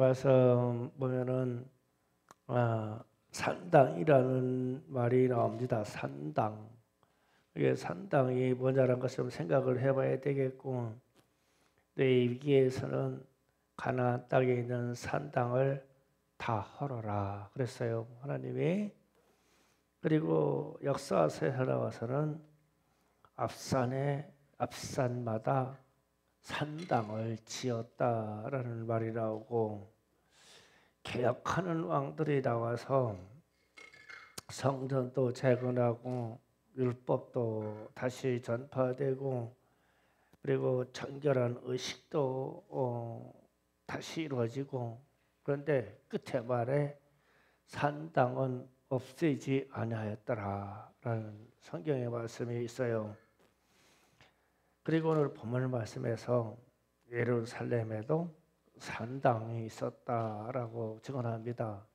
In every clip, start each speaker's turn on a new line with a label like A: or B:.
A: 가서 보면은 산당이라는 말이 나옵니다. 산당. 이게 산당이 뭐냐라는 것을 좀 생각을 해봐야 되겠고, 내 위기에서는 가나안 땅에 있는 산당을 다 헐어라 그랬어요, 하나님이. 그리고 역사서에 나와서는 앞산마다 산당을 지었다라는 말이 나오고, 개혁하는 왕들이 나와서 성전도 재건하고 율법도 다시 전파되고, 그리고 정결한 의식도 다시 이루어지고, 그런데 끝에 말에 산당은 없애지 아니하였더라라는 성경의 말씀이 있어요. 그리고 오늘 본문 말씀에서 예루살렘에도 산당이 있었다라고 증언합니다.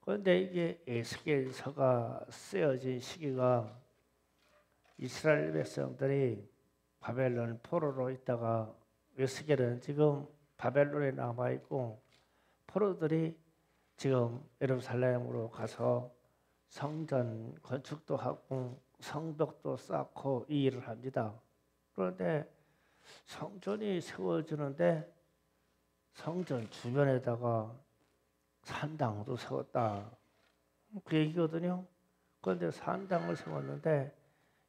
A: 그런데 이게 에스겔서가 쓰여진 시기가 이스라엘 백성들이 바벨론 포로로 있다가, 에스겔은 지금 바벨론에 남아 있고 포로들이 지금 예루살렘으로 가서 성전 건축도 하고 성벽도 쌓고 이 일을 합니다. 그런데 성전이 세워지는데 성전 주변에다가 산당도 세웠다, 그 얘기거든요. 그런데 산당을 세웠는데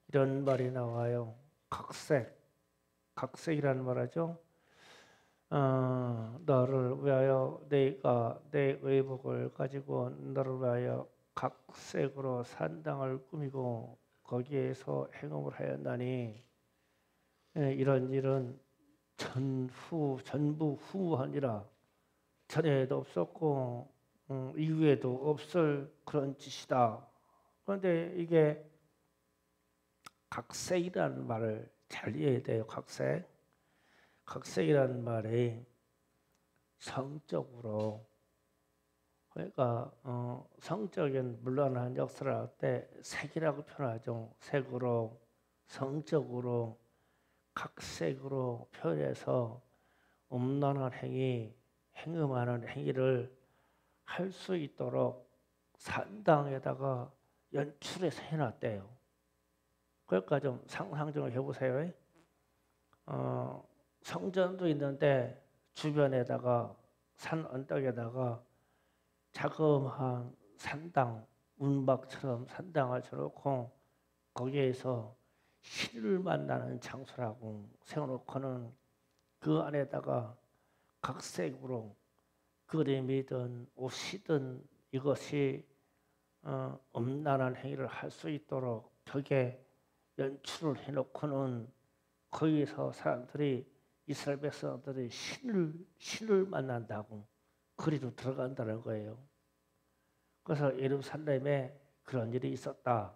A: 이런 말이 나와요. 각색이라는 말하죠. 너를 위하여 내가 내 의복을 가지고 너를 위하여 각색으로 산당을 꾸미고 거기에서 행음을 하였나니, 이런 일은 전부 후하니라. 전에도 없었고 이후에도 없을 그런 짓이다. 그런데 이게 각색이라는 말을 잘 이해해야 돼요. 각색이라는 말이 성적으로, 그러니까 성적인 물론한 역사를 할 때 색이라고 표현하죠. 색으로, 성적으로, 각색으로 표현해서 음란한 행위, 행음하는 행위를 할 수 있도록 산당에다가 연출해서 해놨대요. 그러니까 좀 상상 좀 해보세요. 성전도 있는데 주변에다가 산 언덕에다가 자그마한 산당, 운박처럼 산당을 쳐놓고 거기에서 신을 만나는 장소라고 세워놓고는 그 안에다가 각색으로 그림이든 옷이든 이것이 음란한 행위를 할 수 있도록 벽에 연출을 해놓고는 거기서 사람들이, 이스라엘 백성들이 신을 만난다고 그리로 들어간다는 거예요. 그래서 예루살렘에 그런 일이 있었다.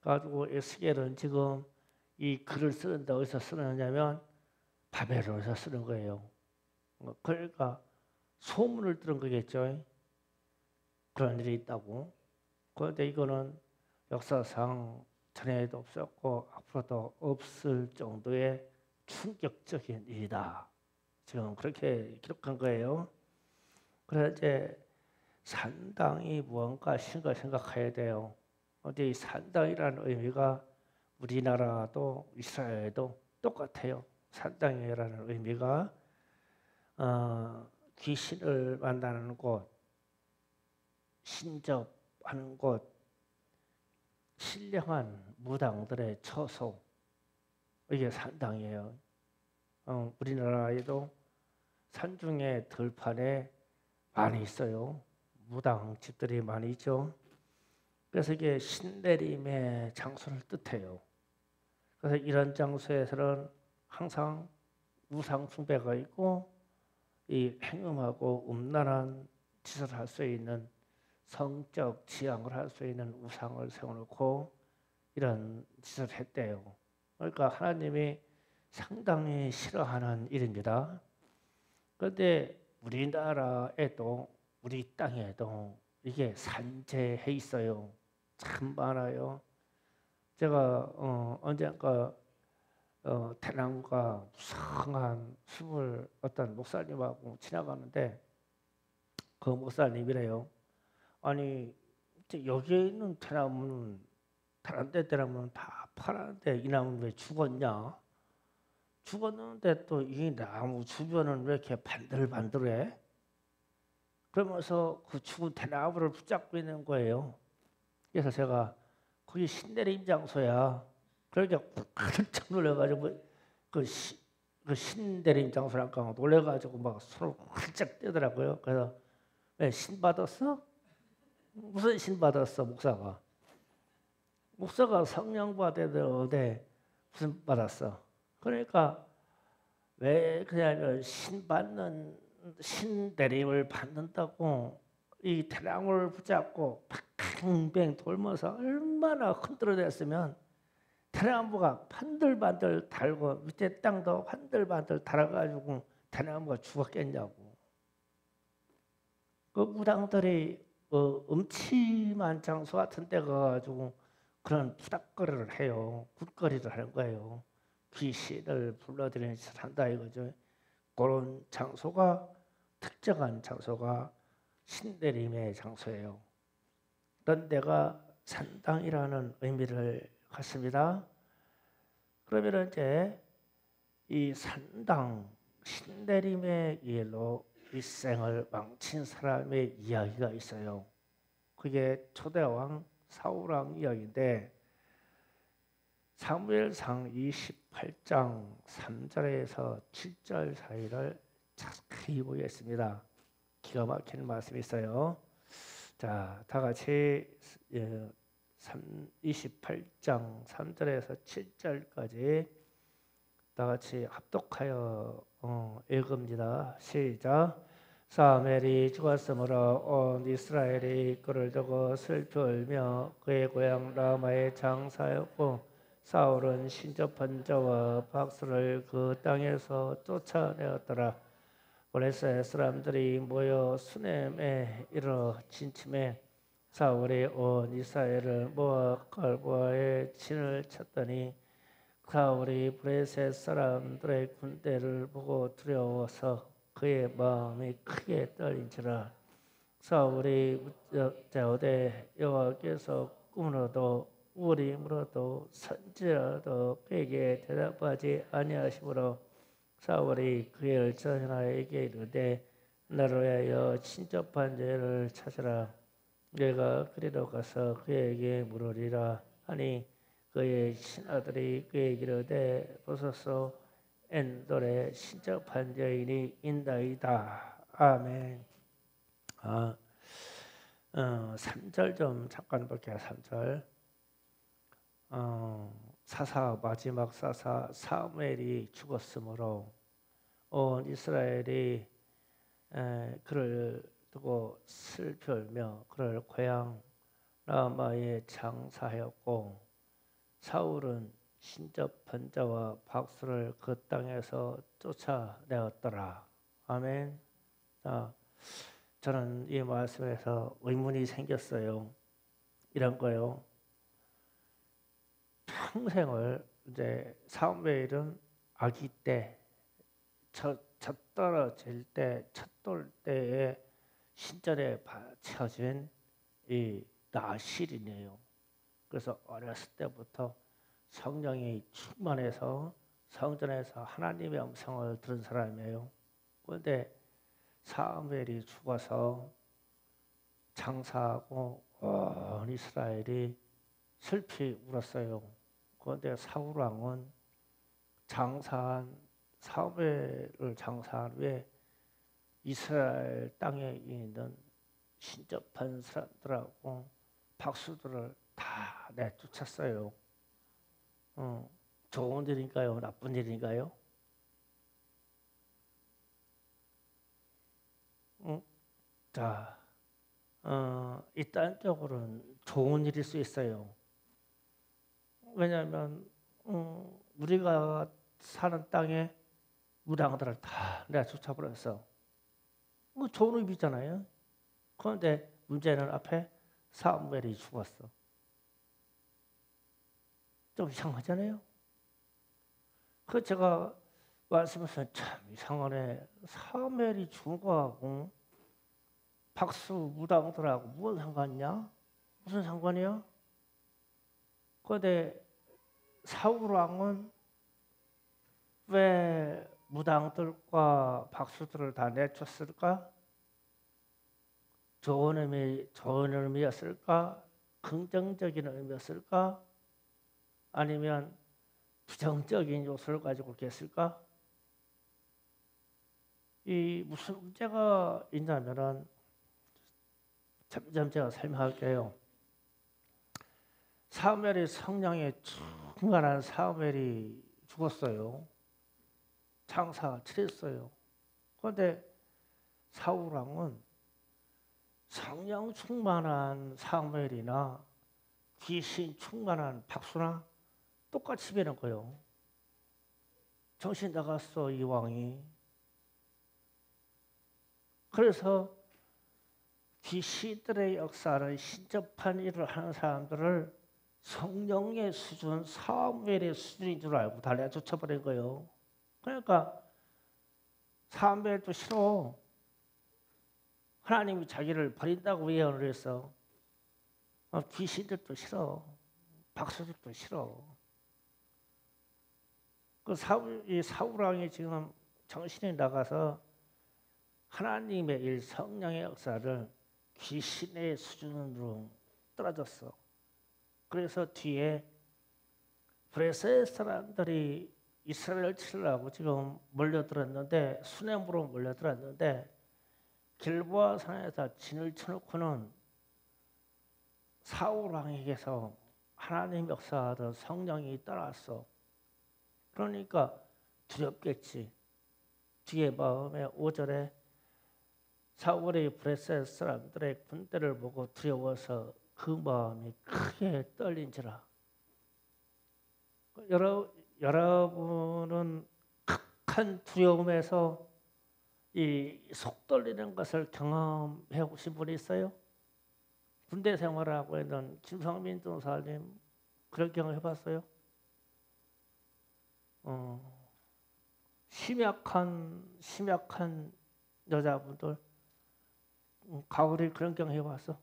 A: 가지고 에스겔은 지금 이 글을 쓰는데 어디서 쓰느냐면 바벨론에서 쓰는 거예요. 그러니까 소문을 들은 거겠죠. 그런 일이 있다고. 그런데 이거는 역사상 전에도 없었고 앞으로도 없을 정도의 충격적인 일이다. 지금 그렇게 기록한 거예요. 그래서 이제 산당이 무언가 생각해야 돼요. 근데 이 산당이라는 의미가 우리나라도 이스라엘도 똑같아요. 산당이라는 의미가 귀신을 만나는 곳, 신접하는 곳, 신령한 무당들의 처소, 이게 산당이에요. 우리나라에도 산중에 들판에 많이 있어요. 무당집들이 많이 있죠. 그래서 이게 신내림의 장소를 뜻해요. 그래서 이런 장소에서는 항상 우상 숭배가 있고 이 행음하고 음란한 짓을 할 수 있는, 성적 지향을 할 수 있는 우상을 세워놓고 이런 짓을 했대요. 그러니까 하나님이 상당히 싫어하는 일입니다. 그런데 우리나라에도, 우리 땅에도 이게 산재해 있어요. 참 많아요. 제가 언젠가 태남과 무성한 숲을 어떤 목사님하고 지나가는데 그 목사님이래요. 아니 여기에 있는 대나무는 다른 데 대나무는 다 파란데 이 나무는 왜 죽었냐? 죽었는데 또 이 나무 주변은 왜 이렇게 반들반들해? 그러면서 그 죽은 대나무를 붙잡고 있는 거예요. 그래서 제가 거기 신내림 장소야. 그러니까 깜짝 놀래가지고 그, 시, 그 신내림 장소랄까 놀래가지고 막 손을 활짝 떼더라고요. 그래서 왜 신 받았어? 무슨 신 받았어 목사가? 목사가 성령 받았는데 무슨 받았어? 그러니까 왜 그냐면 신 내림을 받는다고 이 대나무를 붙잡고 뱅뱅 돌면서 얼마나 흔들어댔으면 대나무가 반들반들 달고 밑에 땅도 반들반들 달아가지고 대나무가 죽었겠냐고. 그 무당들이 음침한 장소 같은 데 가가지고 그런 부닥거리를 해요. 굿거리를 하는 거예요. 귀신을 불러들이는 짓을 한다 이거죠. 그런 장소가 특정한 장소가 신내림의 장소예요. 그런 데가 산당이라는 의미를 갖습니다. 그러면 이제 이 산당 신내림의 일로 일생을 망친 사람의 이야기가 있어요. 그게 초대왕 사울왕 이야기인데 사무엘상 28장 3절에서 7절 사이를 자세히 보겠습니다. 기가 막힌 말씀이 있어요. 자, 다 같이 28장 3절에서 7절까지 다 같이 합독하여 읽읍니다. 시작. 사무엘이 죽었으므로 온 이스라엘이 그를 두고 슬피 울며 그의 고향 라마에 장사하였고 사울은 신접한 자와 박수를 그 땅에서 쫓아내었더라. 블레셋 사람들이 모여 수넴에 이르러 진침해 사울이 온 이스라엘을 모아 갈보아에 진을 쳤더니 사울이 블레셋 사람들의 군대를 보고 두려워서 그의 마음이 크게 떨린지라. 사울이 묻자오되 여호와께서 꿈으로도 우림으로도 선지라도 그에게 대답하지 아니하시므로 사울이 그의 전하에게 이르되 나로 하여 친접한 죄를 찾으라. 내가 그리로 가서 그에게 물으리라 하니 그의 신하들이 그에게 이르되 보소서 엔돌의 친접한 죄인이 있나이다. 아멘. 3절 좀 잠깐 볼게요. 3절. 마지막 사사 사무엘이 죽었으므로 온 이스라엘이 그를 두고 슬피 울며 그를 고향 라마에 장사하였고 사울은 신접한 자와 박수를 그 땅에서 쫓아내었더라. 아멘. 자, 저는 이 말씀에서 의문이 생겼어요. 이런 거요. 평생을 이제 사무엘은 아기 때, 첫 떨어질 때, 첫 돌 때에 신전에 바쳐진 이 나실이네요. 그래서 어렸을 때부터 성령이 충만해서 성전에서 하나님의 음성을 들은 사람이에요. 그런데 사무엘이 죽어서 장사하고 온 이스라엘이 슬피 울었어요. 그런데 사울 왕은 사무엘을 장사한 후에 이스라엘 땅에 있는 신접한 사람들하고 박수들을 다 내쫓았어요. 좋은 일인가요? 나쁜 일인가요? 자, 이딴적으로는 좋은 일일 수 있어요. 왜냐하면 우리가 사는 땅에 무당들을 다 내쫓아버렸어. 좋은 의미잖아요. 그런데 문제는 앞에 사무엘이 죽었어. 좀 이상하잖아요. 그 제가 말씀하신 참 이상하네. 사무엘이 죽은 거하고 박수 무당들하고 무슨 상관이냐? 무슨 상관이야? 그런데 사울왕은 왜 무당들과 박수들을 다 내쫓을까? 좋은 의미였을까? 긍정적인 의미였을까? 아니면 부정적인 요소를 가지고 있을까? 이 무슨 문제가 있냐면은 점점 제가 설명할게요. 사무엘이 성령에 충만한 사무엘이 죽었어요. 장사가 치렀어요. 그런데 사울왕은 성령 충만한 사무엘이나 귀신 충만한 박수나 똑같이 배는 거예요. 정신 나갔어 이 왕이. 그래서 귀신들의 역사를 신접한 일을 하는 사람들을 성령의 수준, 사무엘의 수준인 줄 알고 달래 쫓아버린 거예요. 그러니까 사무엘도 싫어. 하나님이 자기를 버린다고 예언을 했어. 귀신들도 싫어. 박수들도 싫어. 이 사울왕이 지금 정신이 나가서 하나님의 일, 성령의 역사를 귀신의 수준으로 떨어졌어. 그래서 뒤에 브레스의 사람들이 이스라엘을 치려고 지금 몰려들었는데, 수nem으로 몰려들었는데 길보아 산에서 진을 쳐놓고는 사울왕에게서 하나님 역사하던 성령이 떠났어. 그러니까 두렵겠지. 뒤에 마음에 5절에 사울이 브레스 사람들의 군대를 보고 두려워서 그 마음이 크게 떨린지라. 여러분은 극한 두려움에서 이 속 떨리는 것을 경험해 보신 분이 있어요? 군대 생활하고 있는 김성민 전사님 그런 경험 해봤어요? 심약한 여자분들 가을에 그런 경험 해봤어?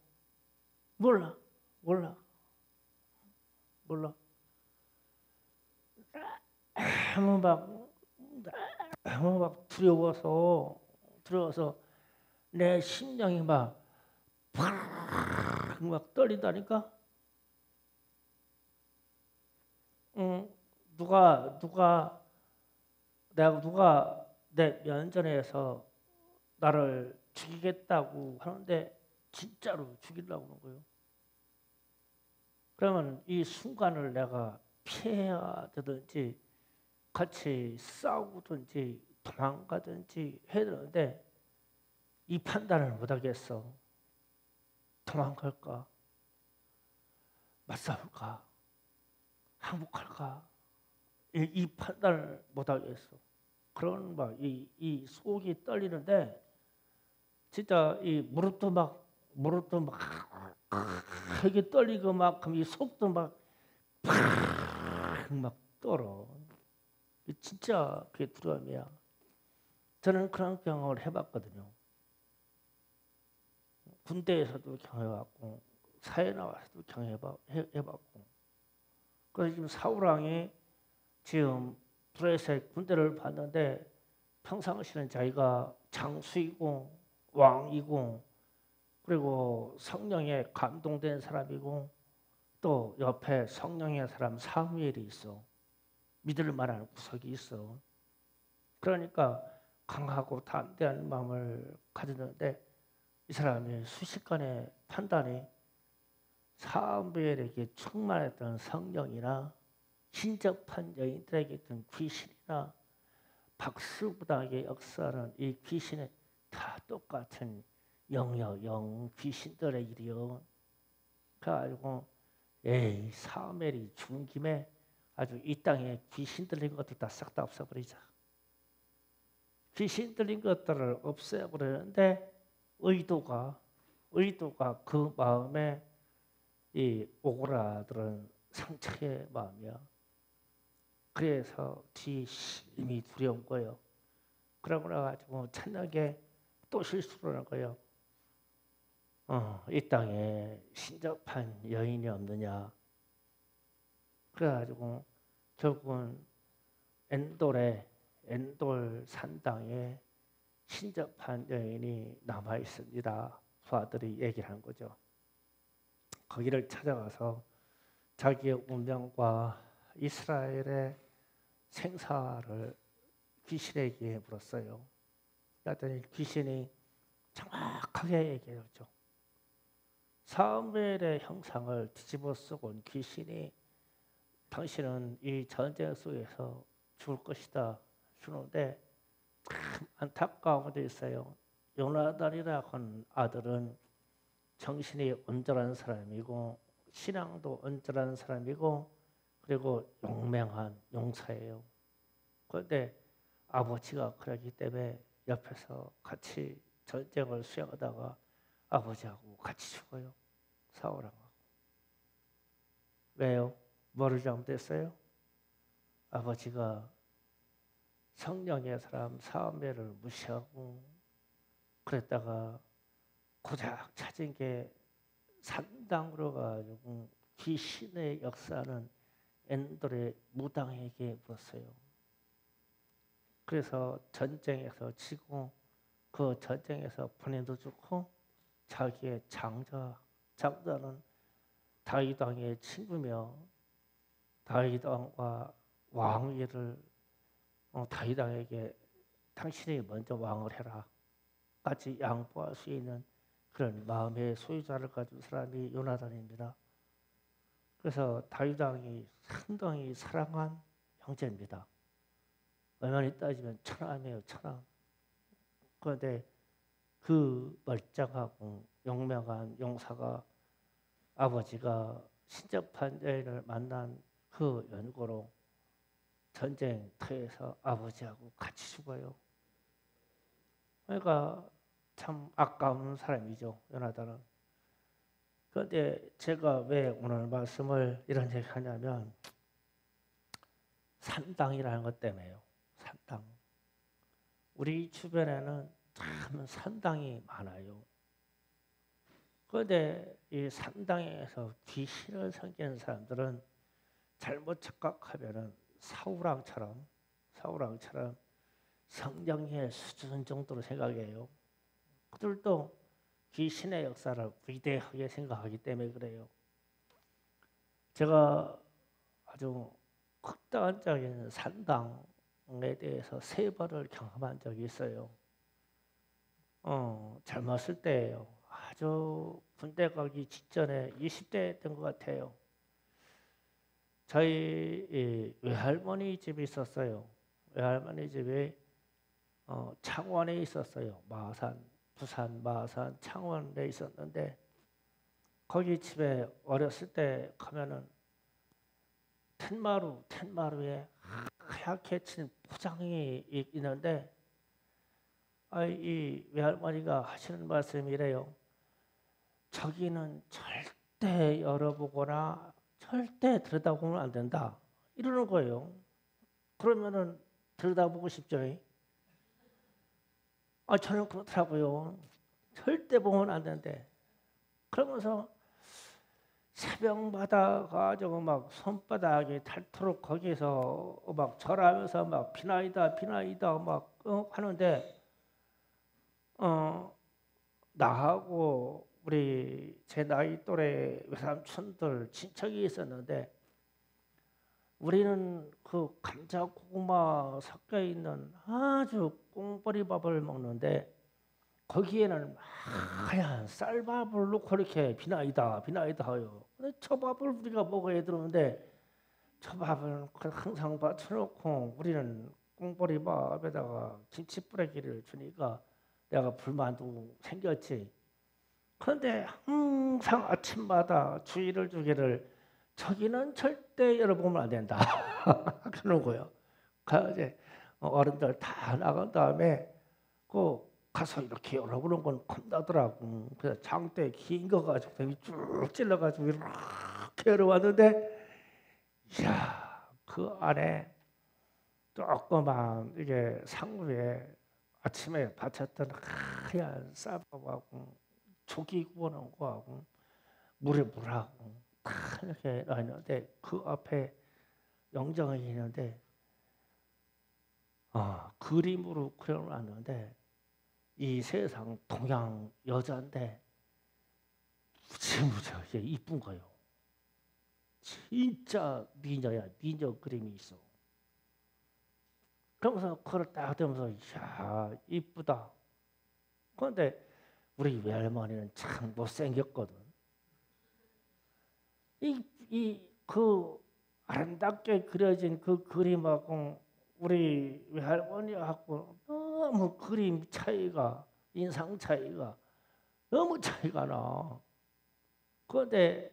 A: 몰라. 너무 막 두려워서 내 심장이 막 떨린다니까. 누가 내 면전에서 나를 죽이겠다고 하는데 진짜로 죽이려고 하는 거예요. 그러면 이 순간을 내가 피해야 되든지 같이 싸우든지 도망가든지 해야 되는데 이 판단을 못하겠어. 도망갈까? 맞싸울까? 항복할까? 이 판단을 못하겠어. 그런 막 이 속이 떨리는데 진짜 이 무릎도 막 되게 떨리고 막 그럼 이 속도 막 떨어. 진짜 그게 두려움이야. 저는 그런 경험을 해봤거든요. 군대에서도 경험해봤고 사회 나와서도 경험해봤고. 그래서 지금 사울왕이 지금 브레스의 군대를 봤는데 평상시는 자기가 장수이고 왕이고 그리고 성령에 감동된 사람이고 또 옆에 성령의 사람 사무엘이 있어. 믿을 만한 구석이 있어. 그러니까 강하고 담대한 마음을 가졌는데 이 사람의 순식간에 판단이 사무엘에게 충만했던 성령이나 신접한 여인들에게 있던 귀신이나 박수부당의 역사는 이 귀신의 다 똑같은 영 귀신들의 일이요. 그래가지고 에이 사무엘이 죽은 김에 아주 이 땅에 귀신 들린 것들 다 싹 다 없애버리자. 귀신 들린 것들을 없애버리는데 의도가 그 마음에 이 오그라들은 상처의 마음이야. 그래서 뒤에 심히 두려운 거예요. 그러고 나가지고 찬나게 또 실수를 하는 거예요. 이 땅에 신접한 여인이 없느냐. 그래가지고 결국은 엔돌 산당에 신접한 여인이 남아 있습니다. 부하들이 얘기를 한 거죠. 거기를 찾아가서 자기의 운명과 이스라엘의 생사를 귀신에게 물었어요. 그랬더니 귀신이 정확하게 얘기했죠. 사무엘의 형상을 뒤집어 쓰고 온 귀신이 당신은 이 전쟁 속에서 죽을 것이다 주는데 참 안타까운 데 있어요. 요나단이라고 하는 아들은 정신이 온전한 사람이고 신앙도 온전한 사람이고 그리고 용맹한 용사예요. 그런데 아버지가 그러기 때문에 옆에서 같이 전쟁을 수행하다가 아버지하고 같이 죽어요. 사울하고. 왜요? 뭐를 잘못했어요? 아버지가 성령의 사람 사무엘을 무시하고 그랬다가 고작 찾은 게 산당으로 가지고 귀신의 역사는 엔돌의 무당에게 물었어요. 그래서 전쟁에서 지고 그 전쟁에서 본인도 죽고 자기의 장자는 다윗 왕의 친구며 다윗 왕과 왕위를 다윗 왕에게 당신이 먼저 왕을 해라 까지 양보할 수 있는 그런 마음의 소유자를 가진 사람이 요나단입니다. 그래서 다윗 왕이 상당히 사랑한 형제입니다. 얼마나 따지면 천함이에요, 천함. 그런데 그 멀쩡하고 용맹한 용사가 아버지가 신접한 여인을 만난 그 연고로 전쟁터에서 아버지하고 같이 죽어요. 그러니까 참 아까운 사람이죠, 요나단은. 그런데 제가 왜 오늘 말씀을 이런 얘기 하냐면 산당이라는 것 때문에요. 산당. 우리 주변에는 참 산당이 많아요. 그런데 이 산당에서 귀신을 섬기는 사람들은 잘못 착각하면은 사우랑처럼 성령의 수준 정도로 생각해요. 그들도 귀신의 역사를 위대하게 생각하기 때문에 그래요. 제가 아주 극단적인 산당에 대해서 3번을 경험한 적이 있어요. 젊었을 때예요. 아주 군대 가기 직전에 20대 된 것 같아요. 저희 외할머니 집이 있었어요. 외할머니 집이 창원에 있었어요. 부산 마산 창원에 있었는데 거기 집에 어렸을 때 가면은 텐마루에 하얗게 친 포장이 있는데 이 외할머니가 하시는 말씀이래요. 저기는 절대 열어보거나 절대 들여다보면 안 된다. 이러는 거예요. 그러면은 들여다보고 싶죠. 저는 그렇더라고요. 절대 보면 안 된대. 그러면서 새벽마다 가지고 막 손바닥이 닳도록 거기서 막 절하면서 막 비나이다 막 하는데 나하고 우리 제 나이 또래 외삼촌들 친척이 있었는데 우리는 그 감자 고구마 섞여 있는 아주 꽁보리밥을 먹는데 거기에는 하얀 쌀밥을 넣고 이렇게 비나이다 하요. 근데 저 밥을 우리가 먹어야 되는데 저 밥을 항상 받쳐놓고 우리는 꽁보리밥에다가 김치뿌레기를 주니까 내가 불만도 생겼지. 그런데 항상 아침마다 주의를 주기를 저기는 절대 열어보면 안 된다. 그러는 거예요. 이제 어른들 다 나간 다음에 그 가서 이렇게 열어보는 건 겁나더라고. 그래서 장대 긴 거 가지고 쭉 찔러가지고 이렇게 열어왔는데, 이야, 그 안에 조그만 이게 상루에 아침에 바쳤던 하얀 쌀밥하고 조기 구워놓은 거하고 물에 물하고 다 이렇게 놔있는데 그 앞에 영정이 있는데 그림으로 그려놨는데 이 세상 동양 여자인데 무지무지하게 이쁜 거요. 진짜 미녀야. 미녀 그림이 있어. 그러면서 그걸 딱 보면서 이야 이쁘다. 그런데 우리 외할머니는 참 못생겼거든. 그 아름답게 그려진 그 그림하고 우리 외할머니하고 너무 그림 차이가, 인상 차이가 너무 차이가 나. 그런데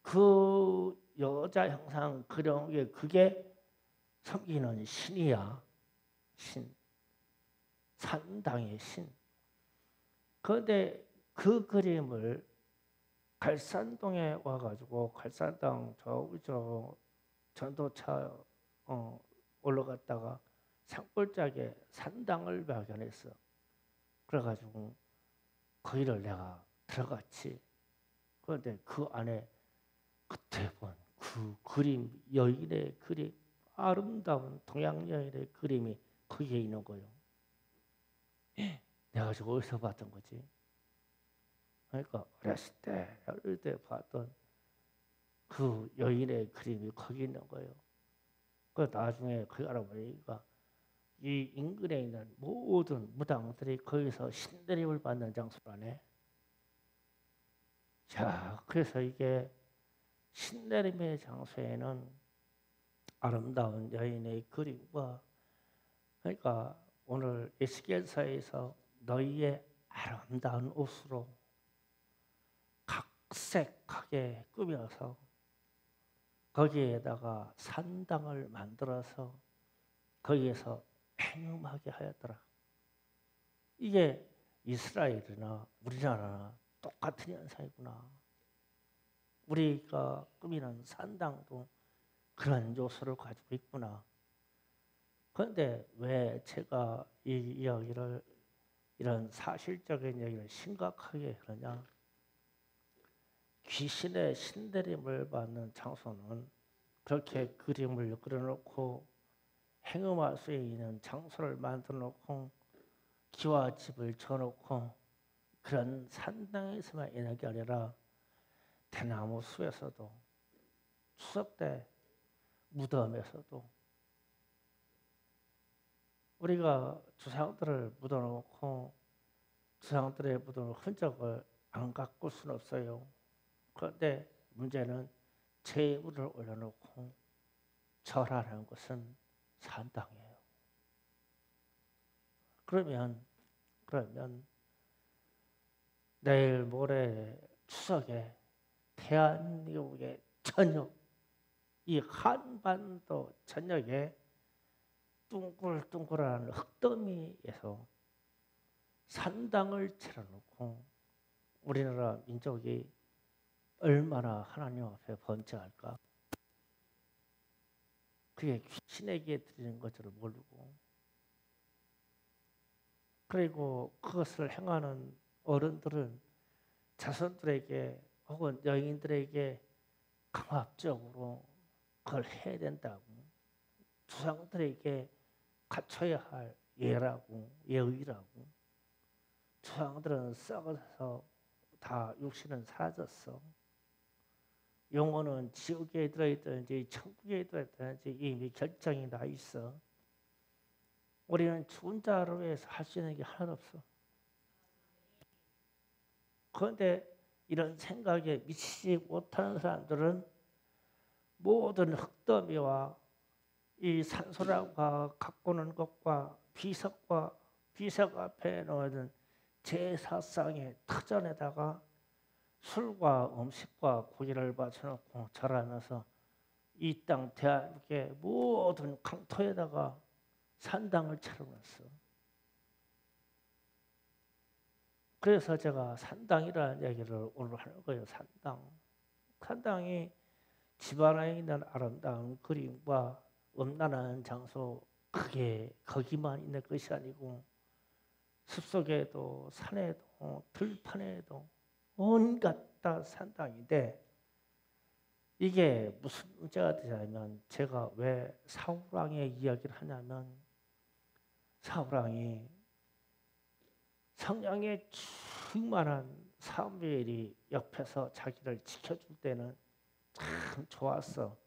A: 그 여자 형상 그려온 게 그게 섬기는 신이야. 신. 산당의 신. 그런데 그 그림을 갈산동에 와가지고 갈산당 저 전도차 올라갔다가 산골짜기에 산당을 발견했어. 그래가지고 거기를 내가 들어갔지. 그런데 그 안에 그때 본 그 그림, 여인의 그림, 아름다운 동양 여인의 그림이 거기에 있는 거예요. 내가 지금 어디서 봤던 거지? 그러니까 어릴 때 봤던 그 여인의 그림이 거기 있는 거예요. 그 나중에 그 알아보니까 이 인근에 있는 모든 무당들이 거기서 신내림을 받는 장소라네. 자, 그래서 이게 신내림의 장소에는 아름다운 여인의 그림과, 그러니까 오늘 에스겔서에서 너희의 아름다운 옷으로 각색하게 꾸며서 거기에다가 산당을 만들어서 거기에서 행음하게 하였더라. 이게 이스라엘이나 우리나라나 똑같은 현상이구나. 우리가 꾸미는 산당도 그런 요소를 가지고 있구나. 그런데 왜 제가 이 이야기를, 이런 사실적인 얘기를 심각하게 그러냐? 귀신의 신내림을 받는 장소는 그렇게 그림을 그려놓고 행음할 수 있는 장소를 만들어 놓고 기와집을 쳐놓고 그런 산당에서만 있는 게 아니라 대나무 숲에서도, 추석 때 무덤에서도 우리가 조상들을 묻어놓고 조상들의 묻어놓은 흔적을 안 가꿀 수는 없어요. 그런데 문제는 제물을 올려놓고 절하는 것은 산당이에요. 그러면 내일 모레 추석에 대한민국의 저녁, 이 한반도 전역에 둥글둥글한 흙더미에서 산당을 차려놓고 우리나라 민족이 얼마나 하나님 앞에 번창할까? 그게 귀신에게 드리는 것을 모르고, 그리고 그것을 행하는 어른들은 자손들에게 혹은 여인들에게 강압적으로 그걸 해야 된다고, 조상들에게 갖춰야 할 예라고, 예의라고. 조상들은 썩어서 다 육신은 사라졌어. 영혼은 지옥에 들어있든지 천국에 들어있든지 이미 결정이 나 있어. 우리는 죽은 자를 위해서 할 수 있는 게 하나도 없어. 그런데 이런 생각에 미치지 못하는 사람들은 모든 흙더미와 이 산소라가 가꾸는 것과 비석 앞에 놓는 제사상의 터전에다가 술과 음식과 고기를 바쳐놓고 절하면서 이 땅 대한민국의 모든 강토에다가 산당을 차려놨어. 그래서 제가 산당이라는 얘기를 오늘 하는 거예요. 산당이 집안에 있는 아름다운 그림과 음란한 장소, 그게 거기만 있는 것이 아니고 숲속에도 산에도 들판에도 온갖 다 산당인데 이게 무슨 문제가 되냐면 제가 왜 사울왕의 이야기를 하냐면 사울왕이 성령에 충만한 사무엘이 옆에서 자기를 지켜줄 때는 참 좋았어.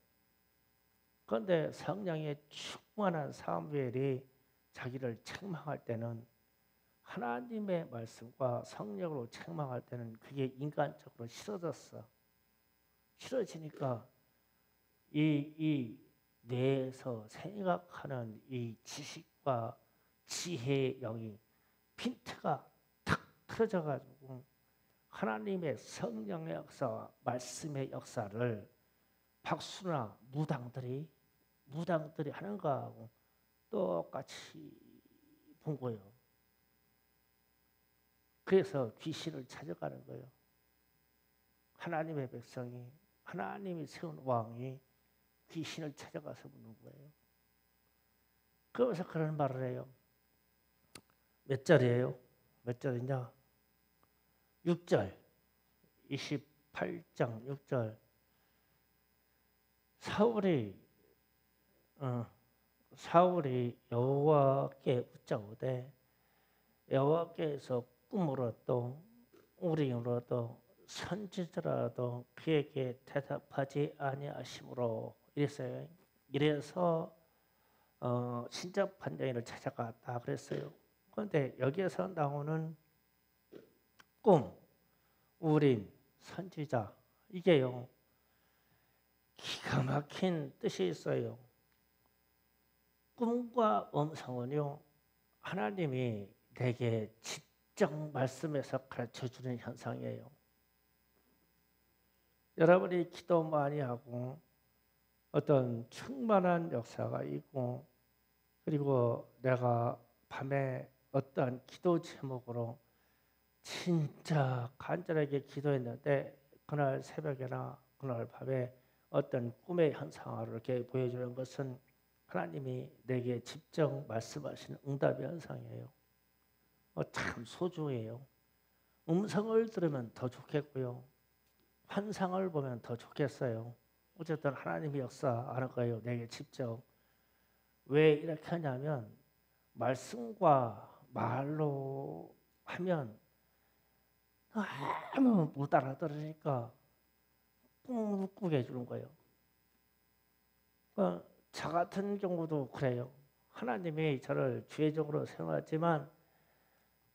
A: 그런데 성령에 충만한 사무엘이 자기를 책망할 때는 하나님의 말씀과 성령으로 책망할 때는 그게 인간적으로 싫어졌어. 싫어지니까 이 뇌에서 생각하는 이 지식과 지혜의 영이 핀트가 탁 틀어져가지고 하나님의 성령의 역사와 말씀의 역사를 박수나 무당들이 하는 거하고 똑같이 본 거예요. 그래서 귀신을 찾아가는 거예요. 하나님의 백성이 하나님이 세운 왕이 귀신을 찾아가서 묻는 거예요. 그러면서 그런 말을 해요. 몇 절이에요? 몇 절이냐? 6절 28장 6절 사울이 여호와께 웃자오되 여호와께서 꿈으로도 우리로도 선지자라도 그에게 대답하지 아니하심으로 이랬어요. 이래서 신적 판정인을 찾아갔다 그랬어요. 그런데 여기에서 나오는 꿈, 우림, 선지자 이게요 기가 막힌 뜻이 있어요. 꿈과 음성은요 하나님이 내게 직접 말씀에서 가르쳐주는 현상이에요. 여러분이 기도 많이 하고 어떤 충만한 역사가 있고 그리고 내가 밤에 어떠한 기도 제목으로 진짜 간절하게 기도했는데 그날 새벽이나 그날 밤에 어떤 꿈의 현상을 이렇게 보여주는 것은 하나님이 내게 직접 말씀하시는 응답의 현상이에요. 참 소중해요. 음성을 들으면 더 좋겠고요. 환상을 보면 더 좋겠어요. 어쨌든 하나님의 역사하는 거예요. 내게 직접. 왜 이렇게 하냐면 말씀과 말로 하면 너무 못 알아들으니까 꿈을 꾸게 해주는 거예요. 저 같은 경우도 그래요. 하나님이 저를 주의적으로 세워놨지만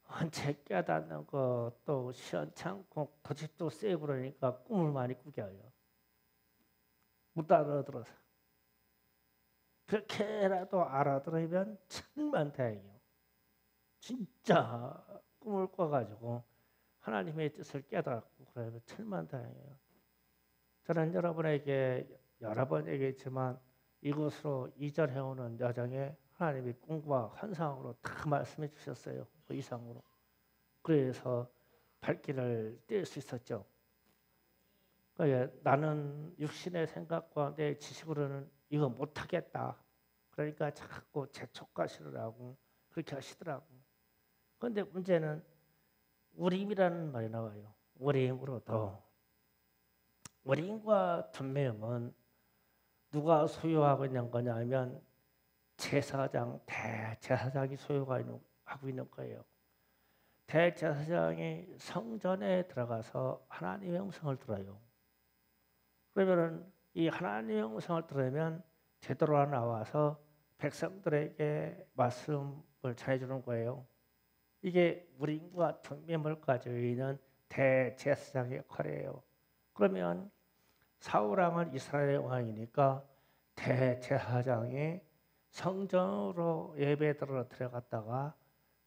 A: 언제 깨닫는 것도 시원찮고 고집도 세고 그러니까 꿈을 많이 꾸게 해요. 못 알아들어서. 그렇게라도 알아들으면 천만다행이에요. 진짜 꿈을 꿔가지고 하나님의 뜻을 깨닫고 그러면 천만다행이에요. 저는 여러분에게 여러 번 얘기했지만 이곳으로 이전해오는 여정에 하나님이 꿈과 환상으로 다 말씀해 주셨어요. 그 이상으로. 그래서 발길을 뗄 수 있었죠. 그러니까 나는 육신의 생각과 내 지식으로는 이거 못하겠다. 그러니까 자꾸 재촉하시를 하고 그렇게 하시더라고. 그런데 문제는 우림이라는 말이 나와요. 우림으로도. 우림과 tummeum은 누가 소유하고 있는 거냐면 제사장, 대제사장이 소유하고 있는 거예요. 대제사장이 성전에 들어가서 하나님의 음성을 들어요. 그러면 이 하나님의 음성을 들으면 되돌아 나와서 백성들에게 말씀을 전해주는 거예요. 이게 우림과 tummeum을 가지고 있는 대제사장의 역할이에요. 그러면 사울왕은 이스라엘의 왕이니까 대제사장이 성전으로 예배드리러 들어갔다가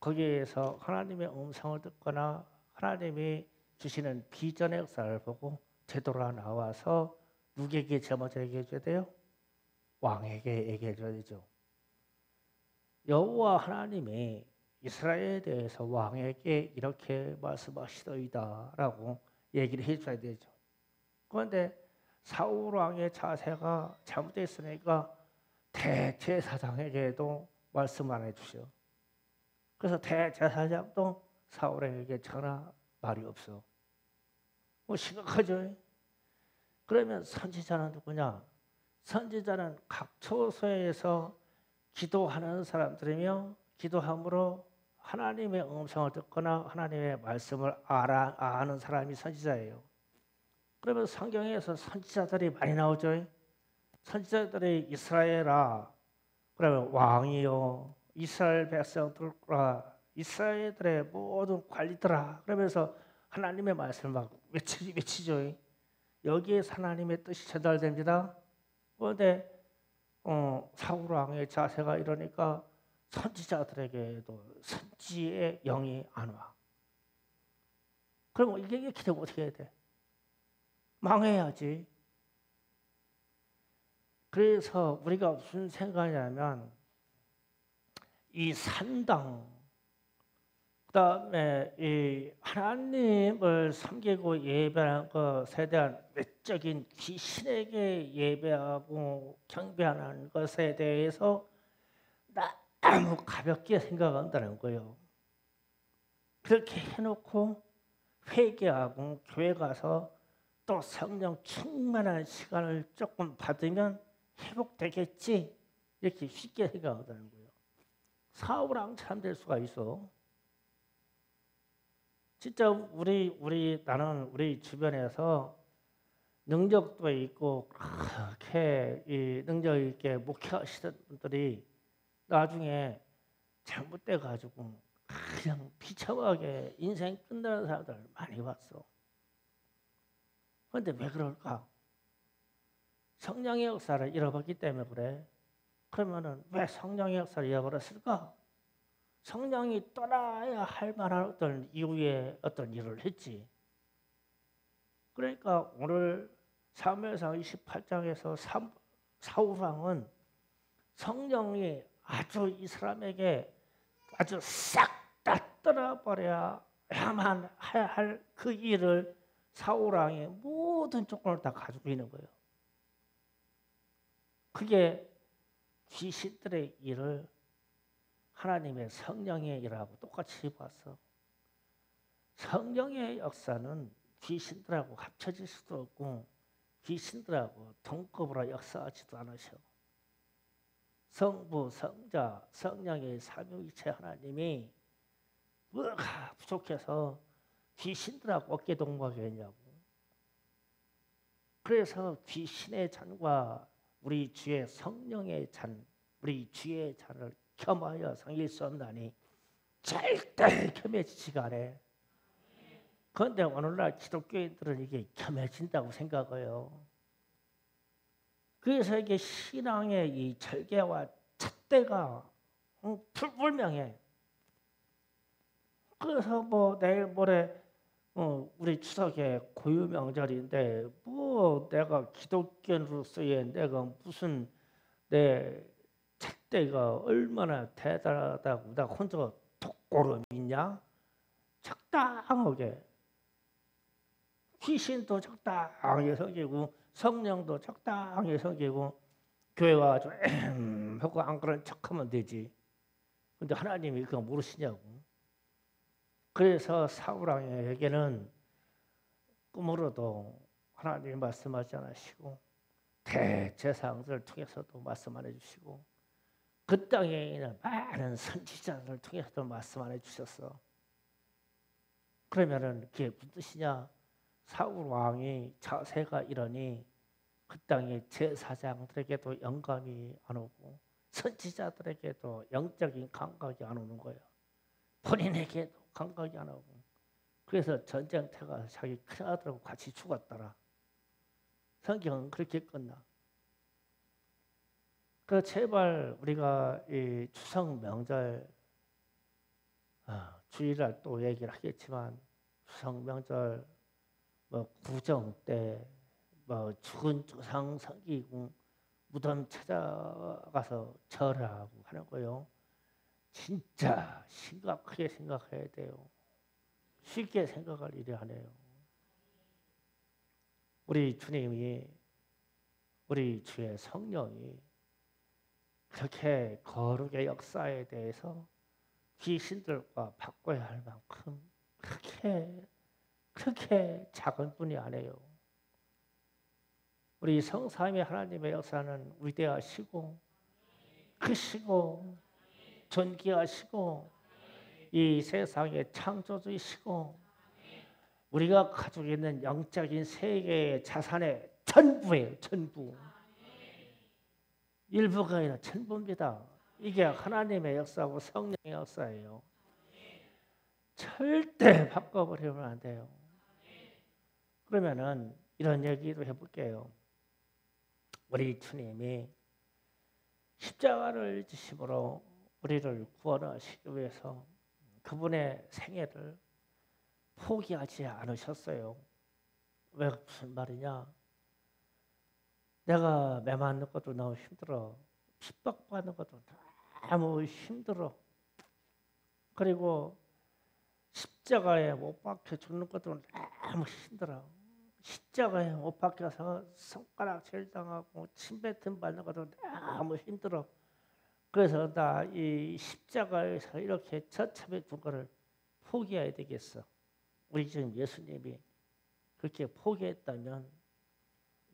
A: 거기에서 하나님의 음성을 듣거나 하나님이 주시는 비전의 역사를 보고 되돌아 나와서 누구에게 먼저 얘기해줘야 돼요? 왕에게 얘기해줘야 되죠. 여호와 하나님이 이스라엘에 대해서 왕에게 이렇게 말씀하시더이다 라고 얘기를 해줘야 되죠. 그런데 사울 왕의 자세가 잘못됐으니까 대제사장에게도 말씀 안 해주셔. 그래서 대제사장도 사울에게 전하 말이 없어. 심각하죠. 그러면 선지자는 누구냐? 선지자는 각 처소에서 기도하는 사람들이며 기도함으로 하나님의 음성을 듣거나 하나님의 말씀을 아는 사람이 선지자예요. 그러면 성경에서 선지자들이 많이 나오죠. 선지자들이 이스라엘아, 그러면 왕이요, 이스라엘 백성들과 이스라엘들의 모든 관리들아, 그러면서 하나님의 말씀을 막 외치죠. 여기에 하나님의 뜻이 전달됩니다. 그런데 사울 왕의 자세가 이러니까 선지자들에게도 선지의 영이 안 와. 그럼 이게 기도가 어떻게 해야 돼? 망해야지. 그래서 우리가 무슨 생각이냐면 이 산당, 그다음에 이 하나님을 섬기고 예배하는 것에 대한 외적인 귀신에게 예배하고 경배하는 것에 대해서 너무 가볍게 생각한다는 거예요. 그렇게 해놓고 회개하고 교회 가서 또 성령 충만한 시간을 조금 받으면 회복되겠지, 이렇게 쉽게 생각한다는 거예요. 사울왕처럼 될 수가 있어. 진짜 나는 우리 주변에서 능력도 있고 그렇게 이 능력 있게 목회하시던 분들이 나중에 잘못돼 가지고 그냥 비참하게 인생 끝나는 사람들 많이 봤어. 그런데 왜 그럴까? 성령의 역사를 잃어버렸기 때문에 그래. 그러면은 왜 성령의 역사를 잃어버렸을까? 성령이 떠나야 할 만한 어떤 이유의 어떤 일을 했지. 그러니까 오늘 사무엘상 28장에서 사울왕은 성령이 아주 이 사람에게 아주 싹 다 떠나버려야만 할 그 일을 사울왕의 모든 조건을 다 가지고 있는 거예요. 그게 귀신들의 일을 하나님의 성령의 일하고 똑같이 봤어. 성령의 역사는 귀신들하고 합쳐질 수도 없고 귀신들하고 동급으로 역사하지도 않으셔. 성부, 성자, 성령의 삼위일체 하나님이 뭐가 부족해서 귀신들하고 어깨동무하게 했냐고. 그래서 귀신의 잔과 우리 주의 성령의 잔, 우리 주의 잔을 겸하여 섬길 수 없나니 절대 겸해지지가 않아. 그런데 오늘날 기독교인들은 이게 겸해진다고 생각해요. 그래서 이게 신앙의 이 절개와 잣대가 불분명해. 그래서 뭐 내일 모레 우리 추석에 고유 명절인데 뭐 내가 기독교인으로서의 내가 무슨 내 잣대가 얼마나 대단하다고 나 혼자 독고로 믿냐? 적당하게 귀신도 적당하게 섬기고 성령도 적당하게 섬기고 교회 와서 하고 안 그런 척하면 되지. 근데 하나님이 그거 모르시냐고. 그래서 사울왕에게는 꿈으로도 하나님이 말씀하지 않으시고 대제사장들을 통해서도 말씀 안 해주시고 그 땅에 있는 많은 선지자들을 통해서도 말씀 안 해주셨어. 그러면은 그게 무슨 뜻이냐? 사울 왕이 자세가 이러니 그 땅의 제사장들에게도 영감이 안 오고 선지자들에게도 영적인 감각이 안 오는 거예요. 본인에게도 감각이 안 오고. 그래서 전쟁터가 자기 큰아들하고 같이 죽었더라. 성경은 그렇게 끝나. 그 제발 우리가 이 추석 명절 주일날 또 얘기를 하겠지만 추석 명절 뭐 구정 때 뭐 죽은 조상 섬기고 무덤 찾아가서 절하고 하는 거요. 진짜 심각하게 생각해야 돼요. 쉽게 생각할 일이 아니에요. 우리 주님이 우리 주의 성령이 그렇게 거룩의 역사에 대해서 귀신들과 바꿔야 할 만큼 그렇게 작은 분이 아니에요. 우리 성삼위 하나님의 역사는 위대하시고 크시고 존귀하시고 이 세상의 창조주이시고 우리가 가지고 있는 영적인 세계의 자산의 전부예요. 전부. 일부가 아니라 전부입니다. 이게 하나님의 역사고 성령의 역사예요. 절대 바꿔버리면 안 돼요. 그러면은 이런 얘기도 해볼게요. 우리 주님이 십자가를 지심으로 우리를 구원하시기 위해서 그분의 생애를 포기하지 않으셨어요. 왜 무슨 말이냐? 내가 매 맞는 것도 너무 힘들어. 핍박받는 것도 너무 힘들어. 그리고 십자가에 못 박혀 죽는 것도 너무 힘들어. 십자가에 못 박혀서 손가락질 당하고 침뱉음 받는 것도 너무 힘들어. 그래서 나 이 십자가에서 이렇게 처참해 둔 거를 포기해야 되겠어. 우리 지금 예수님이 그렇게 포기했다면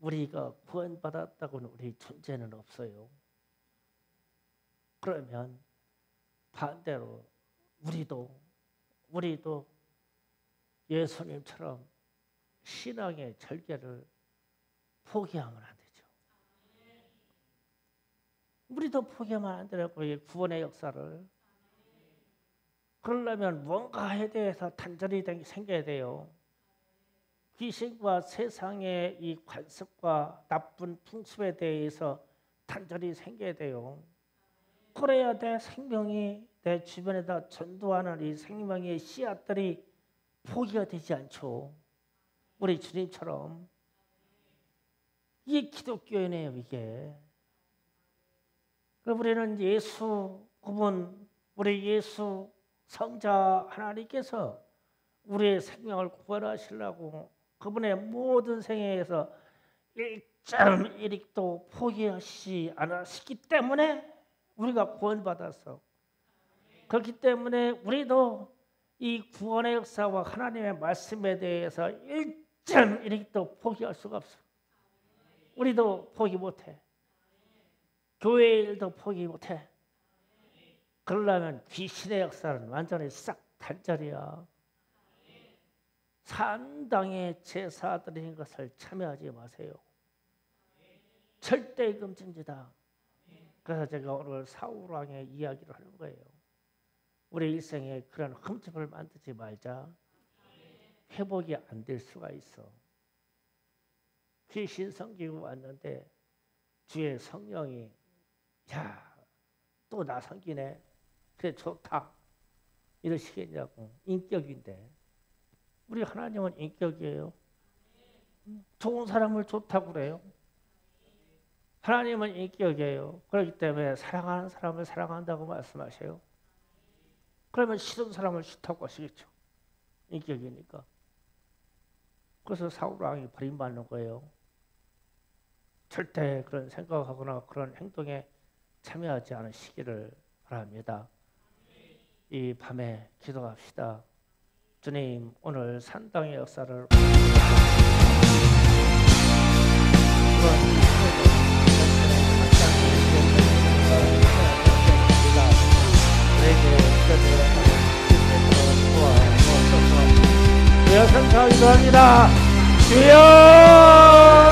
A: 우리가 구원받았다고는 우리 존재는 없어요. 그러면 반대로 우리도 예수님처럼 신앙의 절개를 포기하면 안 되죠. 우리도 포기하면 안 되라고 이 구원의 역사를. 그러려면 뭔가에 대해서 단절이 생겨야 돼요. 귀신과 세상의 이 관습과 나쁜 풍습에 대해서 단절이 생겨야 돼요. 그래야 내 생명이 내 주변에다 전도하는 이 생명의 씨앗들이 포기가 되지 않죠. 우리 주님처럼. 이게 기독교인이에요. 이게. 우리는 예수 그분 우리 예수 성자 하나님께서 우리의 생명을 구원하시려고 그분의 모든 생애에서 1.1도 포기하시지 않으시기 때문에 우리가 구원받았어. 그렇기 때문에 우리도 이 구원의 역사와 하나님의 말씀에 대해서 1.1도 포기할 수가 없어. 우리도 포기 못해. 교회의 일도 포기 못해. 그러려면 귀신의 역사는 완전히 싹 단절이야. 산당에 제사 드리는 것을 참여하지 마세요. 절대 금지입니다. 그래서 제가 오늘 사울왕의 이야기를 하는 거예요. 우리 일생에 그런 흠집을 만들지 말자. 회복이 안 될 수가 있어. 귀신 섬기고 왔는데 주의 성령이 야, 또 나 섬기네. 그래 좋다. 이러시겠냐고. 인격인데. 우리 하나님은 인격이에요. 좋은 사람을 좋다고 그래요. 하나님은 인격이에요. 그렇기 때문에 사랑하는 사람을 사랑한다고 말씀하세요. 그러면 싫은 사람을 싫다고 하시겠죠. 인격이니까. 그래서 사울왕이 버림받는 거예요. 절대 그런 생각하거나 그런 행동에 참여하지 않으시기를 바랍니다. 이 밤에 기도합시다. 주님, 오늘 산당의 역사를 주여 선사 기도합니다. 주여